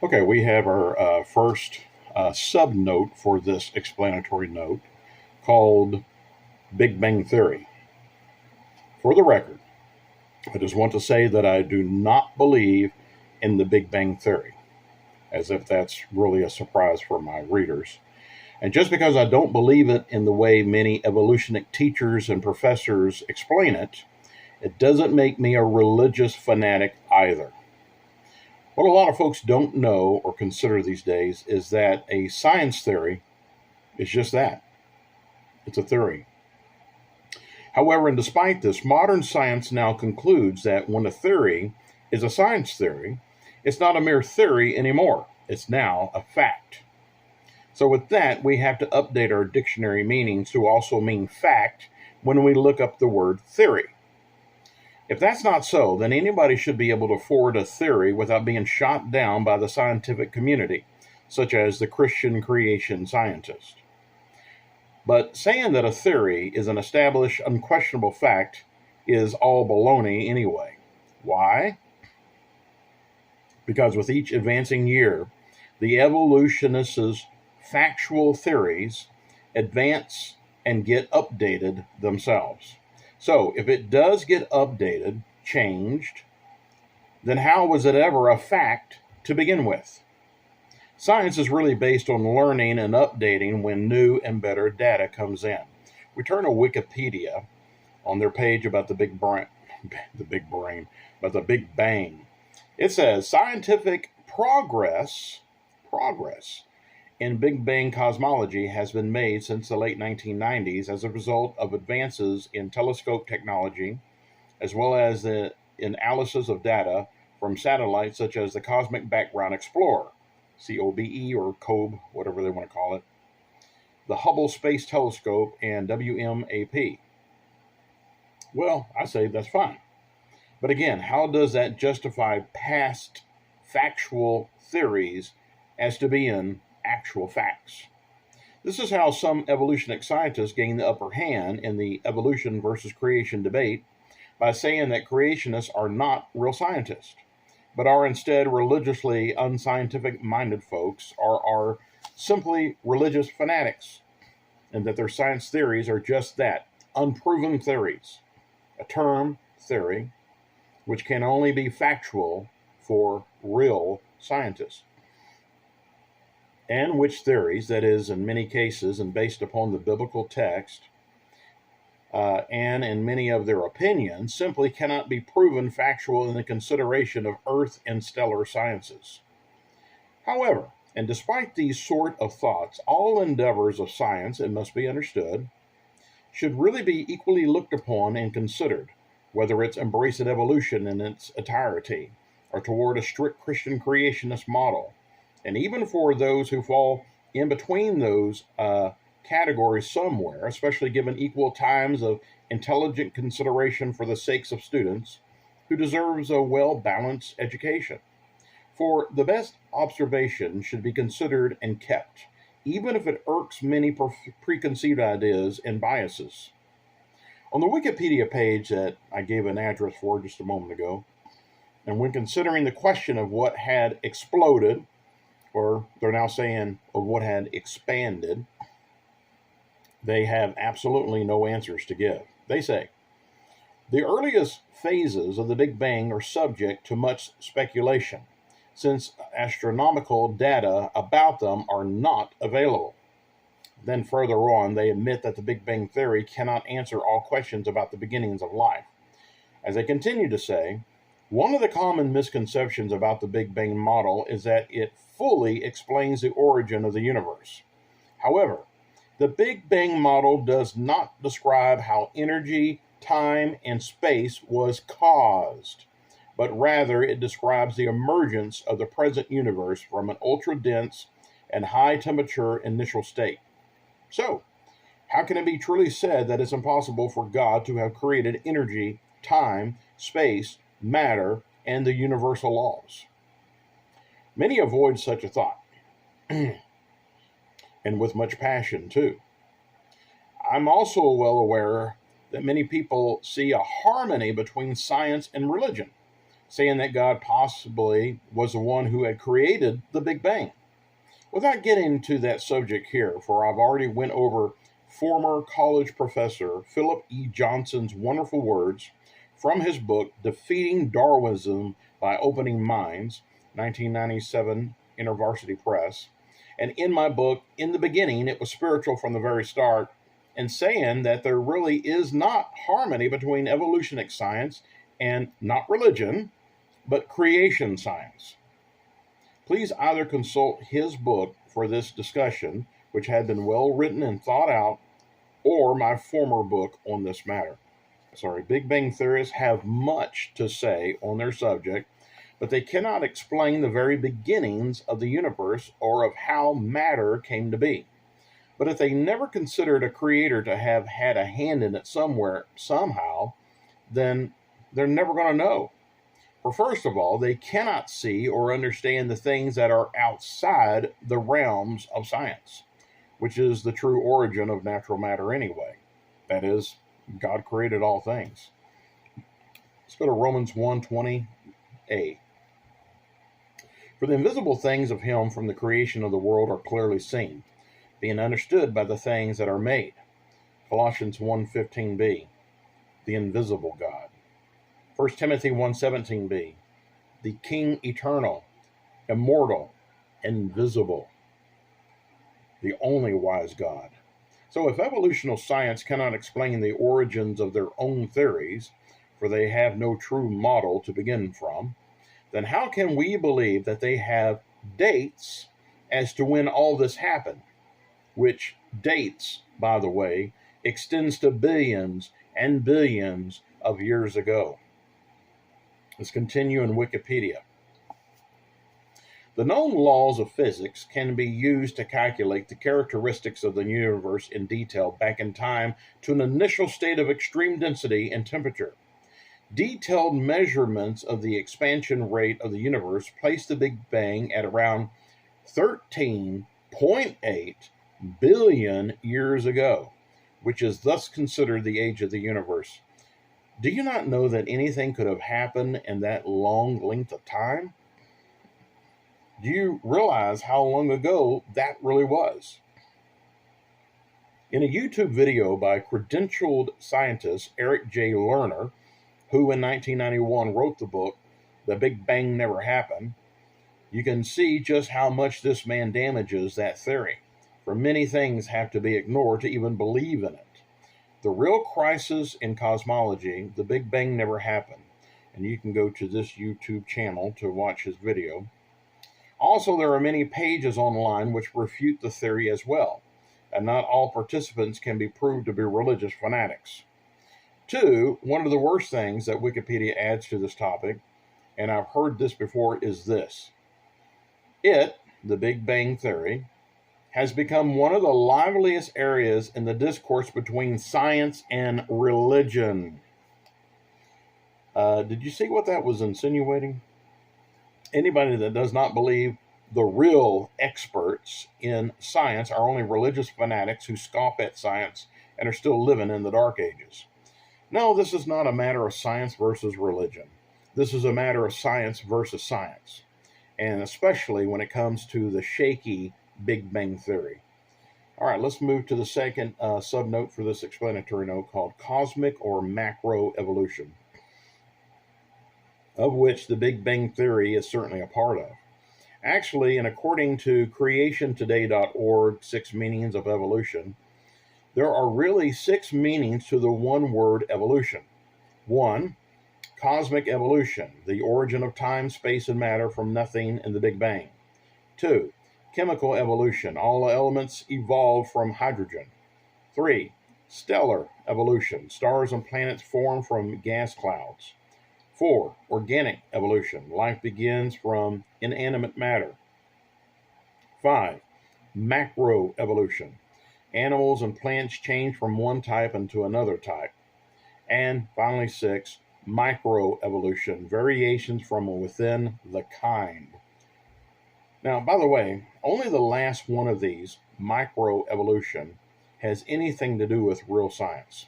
Okay, we have our first sub note for this explanatory note called Big Bang Theory. For the record, I just want to say that I do not believe in the Big Bang Theory, as if that's really a surprise for my readers. And just because I don't believe it in the way many evolutionist teachers and professors explain it, it doesn't make me a religious fanatic either. What a lot of folks don't know or consider these days is that a science theory is just that, it's a theory. However, and despite this, modern science now concludes that when a theory is a science theory, it's not a mere theory anymore, it's now a fact. So, with that, we have to update our dictionary meanings to also mean fact when we look up the word theory. If that's not so, then anybody should be able to forward a theory without being shot down by the scientific community, such as the Christian creation scientist. But saying that a theory is an established, unquestionable fact is all baloney anyway. Why? Because with each advancing year, the evolutionists' factual theories advance and get updated themselves. So, if it does get updated, changed, then how was it ever a fact to begin with? Science is really based on learning and updating when new and better data comes in. We turn to Wikipedia on their page about about the Big Bang. It says scientific progress in Big Bang cosmology has been made since the late 1990s as a result of advances in telescope technology, as well as the analysis of data from satellites such as the Cosmic Background Explorer, COBE or COBE, whatever they want to call it, the Hubble Space Telescope, and WMAP. Well, I say that's fine. But again, how does that justify past factual theories as to being actual facts? This is how some evolutionist scientists gain the upper hand in the evolution versus creation debate by saying that creationists are not real scientists, but are instead religiously unscientific minded folks or are simply religious fanatics, and that their science theories are just that, unproven theories. A term, theory, which can only be factual for real scientists. And which theories, that is, in many cases and based upon the biblical text, and in many of their opinions, simply cannot be proven factual in the consideration of earth and stellar sciences. However, and despite these sort of thoughts, all endeavors of science, it must be understood, should really be equally looked upon and considered, whether it's embracing evolution in its entirety or toward a strict Christian creationist model. And even for those who fall in between those categories somewhere, especially given equal times of intelligent consideration for the sakes of students who deserves a well-balanced education. For the best observation should be considered and kept, even if it irks many preconceived ideas and biases. On the Wikipedia page that I gave an address for just a moment ago, and when considering the question of what had exploded, or they're now saying of what had expanded, they have absolutely no answers to give. They say, the earliest phases of the Big Bang are subject to much speculation, since astronomical data about them are not available. Then further on, they admit that the Big Bang Theory cannot answer all questions about the beginnings of life. As they continue to say, one of the common misconceptions about the Big Bang model is that it fully explains the origin of the universe. However, the Big Bang model does not describe how energy, time, and space was caused, but rather it describes the emergence of the present universe from an ultra-dense and high-temperature initial state. So, how can it be truly said that it's impossible for God to have created energy, time, space, matter, and the universal laws? Many avoid such a thought, and with much passion too. I'm also well aware that many people see a harmony between science and religion, saying that God possibly was the one who had created the Big Bang. Without getting into that subject here, for I've already went over former college professor Philip E. Johnson's wonderful words from his book, Defeating Darwinism by Opening Minds, 1997, InterVarsity Press. And in my book, in the beginning, it was spiritual from the very start, and saying that there really is not harmony between evolutionary science and not religion, but creation science. Please either consult his book for this discussion, which had been well written and thought out, or my former book on this matter. Big Bang theorists have much to say on their subject, but they cannot explain the very beginnings of the universe or of how matter came to be. But if they never considered a creator to have had a hand in it somewhere, somehow, then they're never going to know. For first of all, they cannot see or understand the things that are outside the realms of science, which is the true origin of natural matter anyway. That is, God created all things. Let's go to Romans 1:20a. For the invisible things of him from the creation of the world are clearly seen, being understood by the things that are made. Colossians 1:15b. The invisible God. 1 Timothy 1:17b. The King eternal, immortal, invisible, the only wise God. So if evolutional science cannot explain the origins of their own theories, for they have no true model to begin from, then how can we believe that they have dates as to when all this happened? Which dates, by the way, extends to billions and billions of years ago. Let's continue in Wikipedia. The known laws of physics can be used to calculate the characteristics of the universe in detail back in time to an initial state of extreme density and temperature. Detailed measurements of the expansion rate of the universe place the Big Bang at around 13.8 billion years ago, which is thus considered the age of the universe. Do you not know that anything could have happened in that long length of time? Do you realize how long ago that really was? In a YouTube video by credentialed scientist Eric J. Lerner, who in 1991 wrote the book, The Big Bang Never Happened, you can see just how much this man damages that theory, for many things have to be ignored to even believe in it. The real crisis in cosmology, the Big Bang never happened, and you can go to this YouTube channel to watch his video. Also, there are many pages online which refute the theory as well, and not all participants can be proved to be religious fanatics. 2, one of the worst things that Wikipedia adds to this topic, and I've heard this before, is this. It, the Big Bang Theory, has become one of the liveliest areas in the discourse between science and religion. Did you see what that was insinuating? Anybody that does not believe the real experts in science are only religious fanatics who scoff at science and are still living in the dark ages. No, this is not a matter of science versus religion. This is a matter of science versus science, and especially when it comes to the shaky Big Bang Theory. All right, let's move to the second subnote for this explanatory note called cosmic or macro evolution, of which the Big Bang Theory is certainly a part of. Actually, and according to creationtoday.org, 6 meanings of evolution, there are really 6 meanings to the one word evolution. 1, cosmic evolution, the origin of time, space, and matter from nothing in the Big Bang. 2, chemical evolution, all elements evolved from hydrogen. 3, stellar evolution, stars and planets form from gas clouds. 4, organic evolution, life begins from inanimate matter. 5, macro evolution, animals and plants change from one type into another type. And finally 6, microevolution, variations from within the kind. Now, by the way, only the last one of these, microevolution, has anything to do with real science.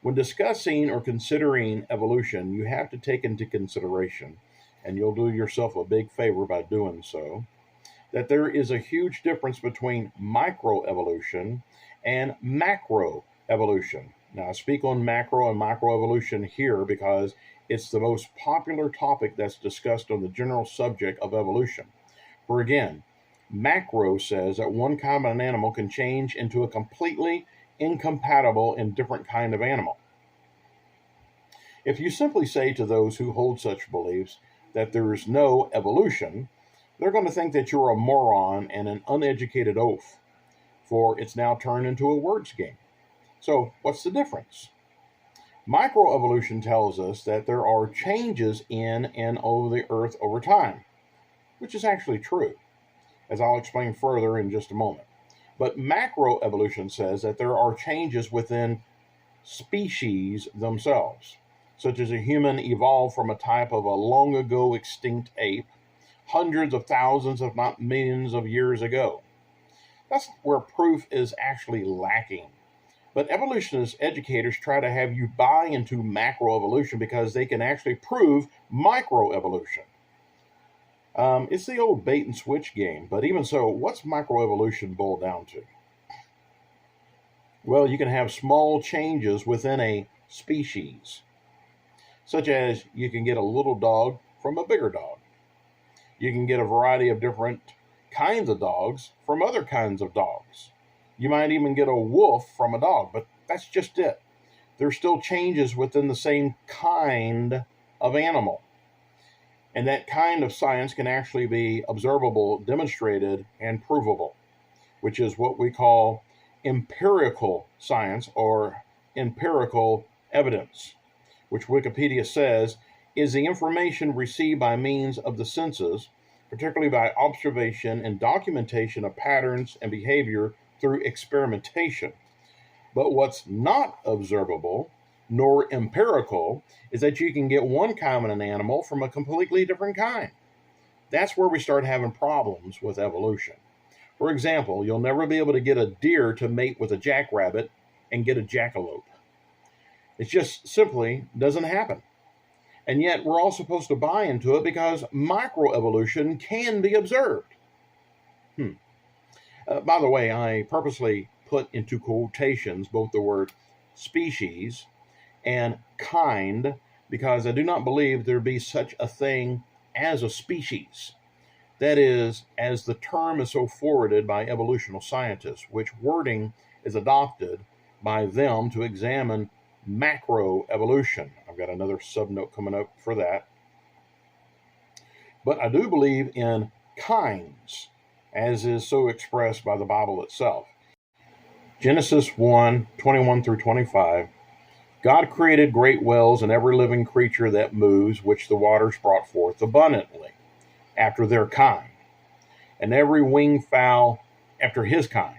When discussing or considering evolution, you have to take into consideration, and you'll do yourself a big favor by doing so, that there is a huge difference between microevolution and macroevolution. Now, I speak on macro and microevolution here because it's the most popular topic that's discussed on the general subject of evolution. For again, macro says that one kind of an animal can change into a completely incompatible and different kind of animal. If you simply say to those who hold such beliefs that there is no evolution, they're going to think that you're a moron and an uneducated oaf, for it's now turned into a words game. So, what's the difference? Microevolution tells us that there are changes in and over the earth over time, which is actually true, as I'll explain further in just a moment. But macroevolution says that there are changes within species themselves, such as a human evolved from a type of a long ago extinct ape, hundreds of thousands, if not millions of years ago. That's where proof is actually lacking. But evolutionist educators try to have you buy into macroevolution because they can actually prove microevolution. It's the old bait and switch game, but even so, what's microevolution boiled down to? Well, you can have small changes within a species, such as you can get a little dog from a bigger dog. You can get a variety of different kinds of dogs from other kinds of dogs. You might even get a wolf from a dog, but that's just it. There's still changes within the same kind of animal. And that kind of science can actually be observable, demonstrated, and provable, which is what we call empirical science or empirical evidence, which Wikipedia says is the information received by means of the senses, particularly by observation and documentation of patterns and behavior through experimentation. But what's not observable nor empirical is that you can get one kind of an animal from a completely different kind. That's where we start having problems with evolution. For example, you'll never be able to get a deer to mate with a jackrabbit and get a jackalope. It just simply doesn't happen. And yet we're all supposed to buy into it because microevolution can be observed. By the way, I purposely put into quotations both the word species and kind because I do not believe there be such a thing as a species. That is, as the term is so forwarded by evolutional scientists, which wording is adopted by them to examine macroevolution. I've got another subnote coming up for that. But I do believe in kinds, as is so expressed by the Bible itself. Genesis 1:21 through 25. God created great whales and every living creature that moves, which the waters brought forth abundantly, after their kind, and every winged fowl after his kind.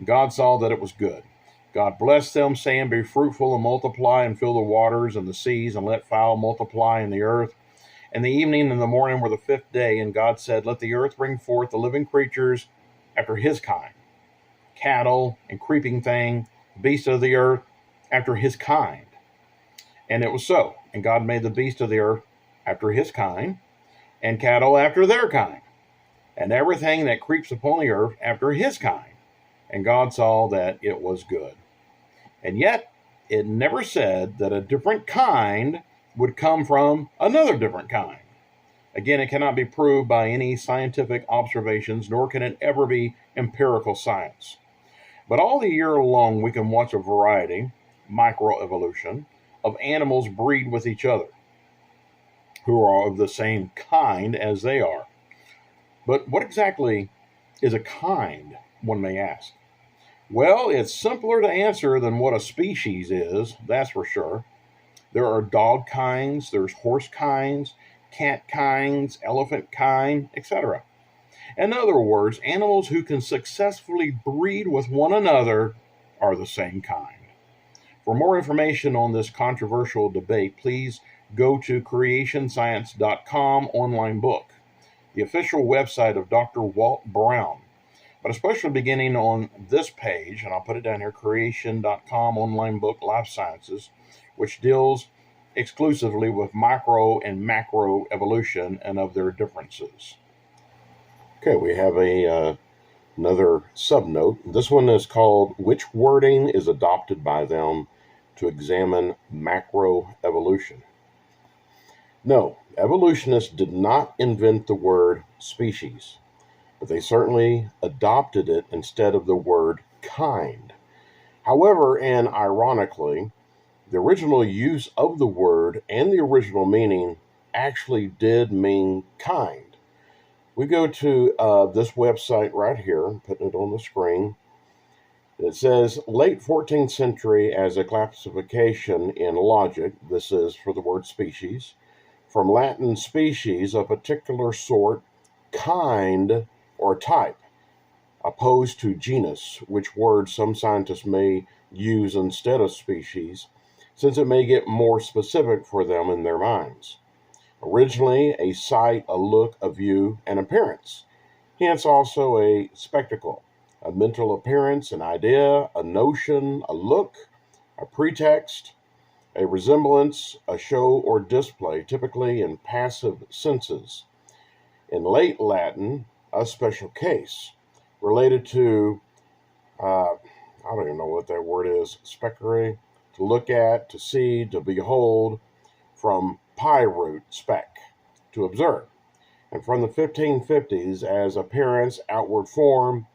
God saw that it was good. God blessed them, saying, be fruitful and multiply and fill the waters and the seas, and let fowl multiply in the earth. And the evening and the morning were the fifth day, and God said, let the earth bring forth the living creatures after his kind, cattle and creeping thing, beasts of the earth after his kind. And it was so. And God made the beasts of the earth after his kind, and cattle after their kind, and everything that creeps upon the earth after his kind. And God saw that it was good. And yet, it never said that a different kind would come from another different kind. Again, it cannot be proved by any scientific observations, nor can it ever be empirical science. But all the year long, we can watch a variety, microevolution, of animals breed with each other, who are of the same kind as they are. But what exactly is a kind, one may ask? Well, it's simpler to answer than what a species is, that's for sure. There are dog kinds, there's horse kinds, cat kinds, elephant kind, etc. In other words, animals who can successfully breed with one another are the same kind. For more information on this controversial debate, please go to creationscience.com online book, the official website of Dr. Walt Brown. but especially beginning on this page, and I'll put it down here, creation.com online book, Life Sciences, which deals exclusively with micro and macro evolution and of their differences. Okay, we have another subnote. This one is called Which Wording is Adopted by Them to Examine Macroevolution? No, evolutionists did not invent the word species, but they certainly adopted it instead of the word kind. However, and ironically, the original use of the word and the original meaning actually did mean kind. We go to this website right here, I'm putting it on the screen. It says late 14th century as a classification in logic. This is for the word species. From Latin species, a particular sort, kind, or type, opposed to genus, which word some scientists may use instead of species, since it may get more specific for them in their minds. Originally, a sight, a look, a view, an appearance, hence also a spectacle, a mental appearance, an idea, a notion, a look, a pretext, a resemblance, a show or display, typically in passive senses. In late Latin, a special case, related to, I don't even know what that word is, speccare, to look at, to see, to behold, from pi root, spec, to observe. And from the 1550s as appearance, outward form,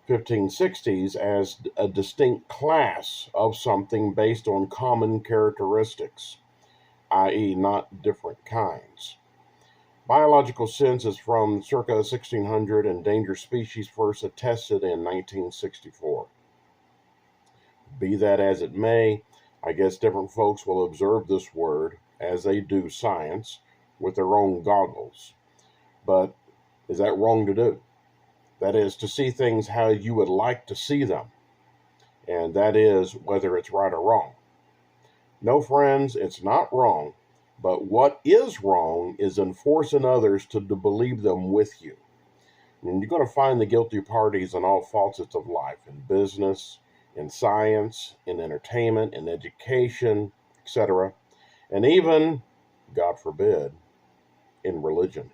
1560s as a distinct class of something based on common characteristics, i.e., not different kinds. Biological sense is from circa 1600, endangered species first attested in 1964. Be that as it may, I guess different folks will observe this word as they do science with their own goggles. But is that wrong to do? That is, to see things how you would like to see them. And that is whether it's right or wrong. No, friends, it's not wrong. But what is wrong is enforcing others to believe them with you. And you're going to find the guilty parties in all facets of life, in business, in science, in entertainment, in education, etc., and even, God forbid, in religion.